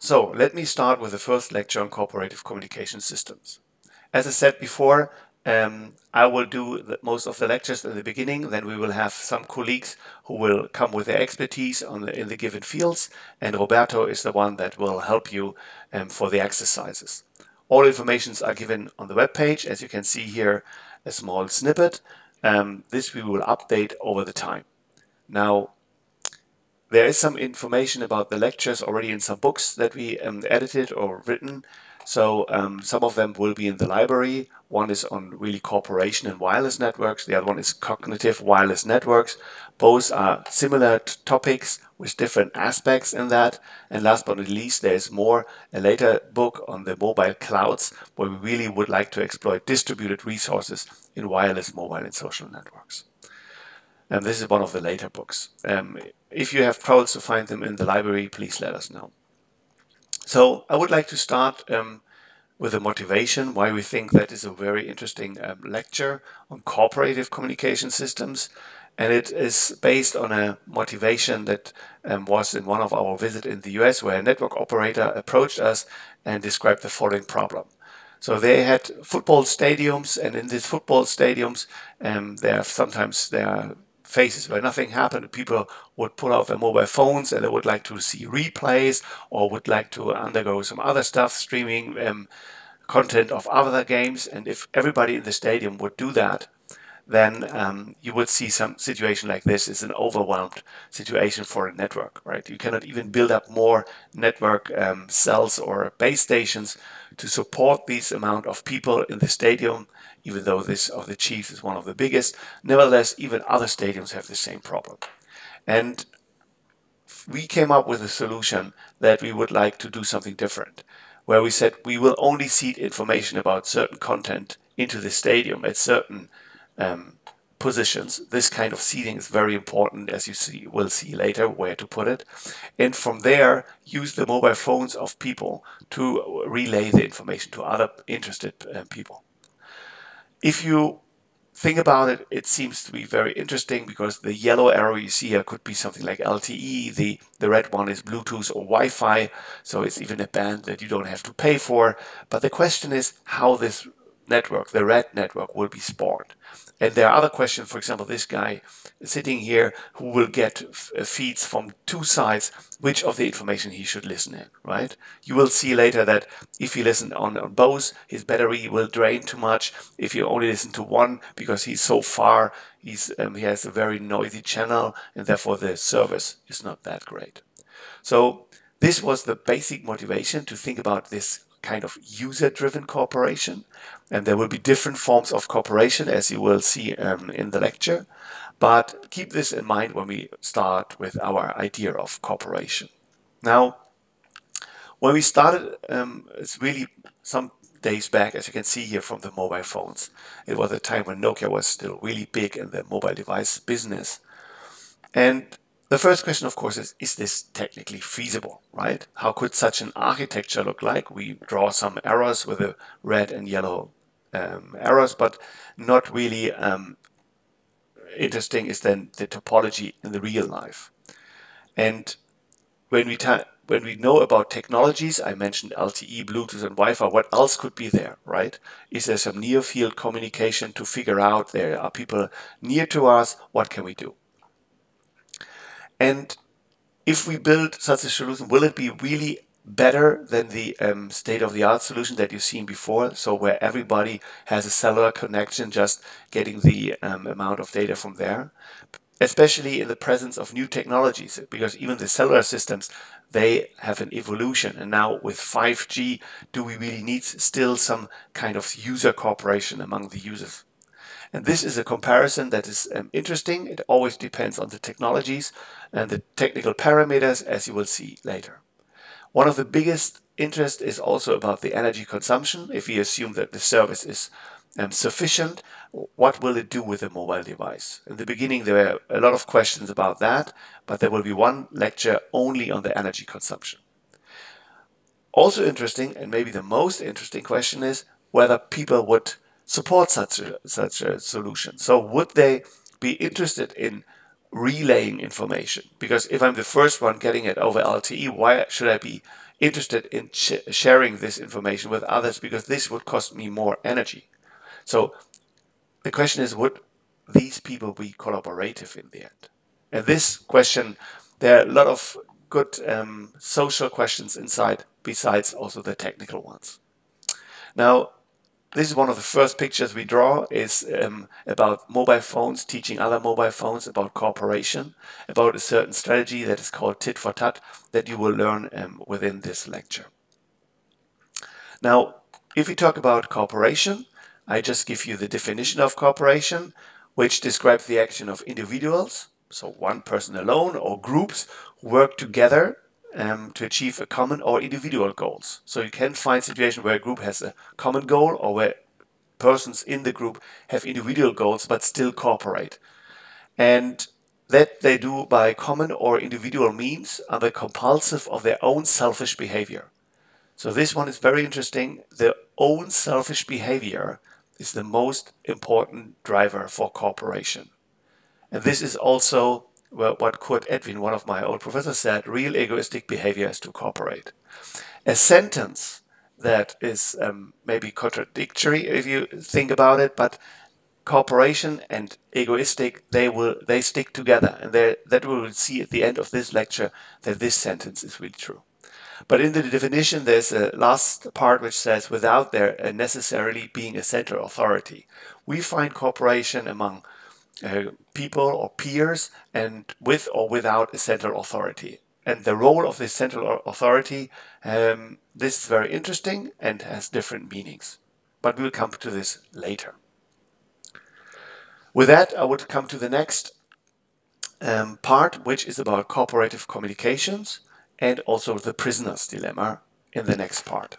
So let me start with the first lecture on cooperative communication systems. As I said before, I will do most of the lectures in the beginning, then we will have some colleagues who will come with their expertise in the given fields, and Roberto is the one that will help you for the exercises. All informations are given on the web page. As you can see here, a small snippet. This we will update over the time. Now, there is some information about the lectures already in some books that we edited or written. So some of them will be in the library. One is on really cooperation and wireless networks. The other one is cognitive wireless networks. Both are similar topics with different aspects in that. And last but not least, there is a later book on the mobile clouds, where we really would like to exploit distributed resources in wireless, mobile, and social networks. And this is one of the later books. If you have troubles to find them in the library, please let us know. So I would like to start with a motivation why we think that is a very interesting lecture on cooperative communication systems. And it is based on a motivation that was in one of our visits in the US, where a network operator approached us and described the following problem. So they had football stadiums, and in these football stadiums, sometimes there are phases where nothing happened. People would pull out their mobile phones and they would like to see replays or would like to undergo some other stuff, streaming content of other games. And if everybody in the stadium would do that, then you would see some situation like this. It's an overwhelmed situation for a network, right? You cannot even build up more network cells or base stations to support this amount of people in the stadium, even though this of the Chiefs is one of the biggest. Nevertheless, even other stadiums have the same problem. And we came up with a solution that we would like to do something different, where we said we will only seed information about certain content into the stadium at certain positions. This kind of seeding is very important, as you will see later where to put it. And from there, use the mobile phones of people to relay the information to other interested people. If you think about it, it seems to be very interesting because the yellow arrow you see here could be something like LTE. The red one is Bluetooth or Wi-Fi. So it's even a band that you don't have to pay for. But the question is how this network, the red network, will be spawned. And there are other questions. For example, this guy sitting here who will get feeds from two sides, which of the information he should listen in, right? You will see later that if you listen on both, his battery will drain too much. If you only listen to one, because he's so far, he has a very noisy channel, and therefore the service is not that great. So this was the basic motivation to think about this kind of user-driven cooperation. And there will be different forms of cooperation, as you will see in the lecture. But keep this in mind when we start with our idea of cooperation. Now, when we started, it's really some days back, as you can see here from the mobile phones. It was a time when Nokia was still really big in the mobile device business. And the first question, of course, is this technically feasible, right? How could such an architecture look like? We draw some arrows with the red and yellow arrows, but not really interesting is then the topology in the real life. And when we know about technologies, I mentioned LTE, Bluetooth, and Wi-Fi, what else could be there, right? Is there some near-field communication to figure out there are people near to us? What can we do? And if we build such a solution, will it be really better than the state-of-the-art solution that you've seen before? So where everybody has a cellular connection, just getting the amount of data from there, especially in the presence of new technologies, because even the cellular systems, they have an evolution. And now with 5G, do we really need still some kind of user cooperation among the users? And this is a comparison that is interesting. It always depends on the technologies and the technical parameters, as you will see later. One of the biggest interest is also about the energy consumption. If we assume that the service is sufficient, what will it do with a mobile device? In the beginning, there were a lot of questions about that, but there will be one lecture only on the energy consumption. Also interesting, and maybe the most interesting question, is whether people would support such a solution. So would they be interested in relaying information? Because if I'm the first one getting it over LTE, why should I be interested in sharing this information with others because this would cost me more energy. So the question is, would these people be collaborative in the end? And this question, there are a lot of good social questions inside, besides also the technical ones. Now, this is one of the first pictures we draw, is about mobile phones, teaching other mobile phones about cooperation, about a certain strategy that is called tit for tat, that you will learn within this lecture. Now, if we talk about cooperation, I just give you the definition of cooperation, which describes the action of individuals, so one person alone, or groups who work together to achieve a common or individual goals. So you can find situations where a group has a common goal, or where persons in the group have individual goals but still cooperate. And that they do by common or individual means are the compulsive of their own selfish behavior. So this one is very interesting. Their own selfish behavior is the most important driver for cooperation. And this is also what Kurt Edwin, one of my old professors, said: real egoistic behavior is to cooperate. A sentence that is maybe contradictory if you think about it, but cooperation and egoistic, they stick together, and that we will see at the end of this lecture that this sentence is really true. But in the definition, there's a last part which says, without there necessarily being a central authority. We find cooperation among people or peers, and with or without a central authority. And the role of this central authority, this is very interesting and has different meanings. But we'll come to this later. With that, I would come to the next part, which is about cooperative communications and also the prisoner's dilemma in the next part.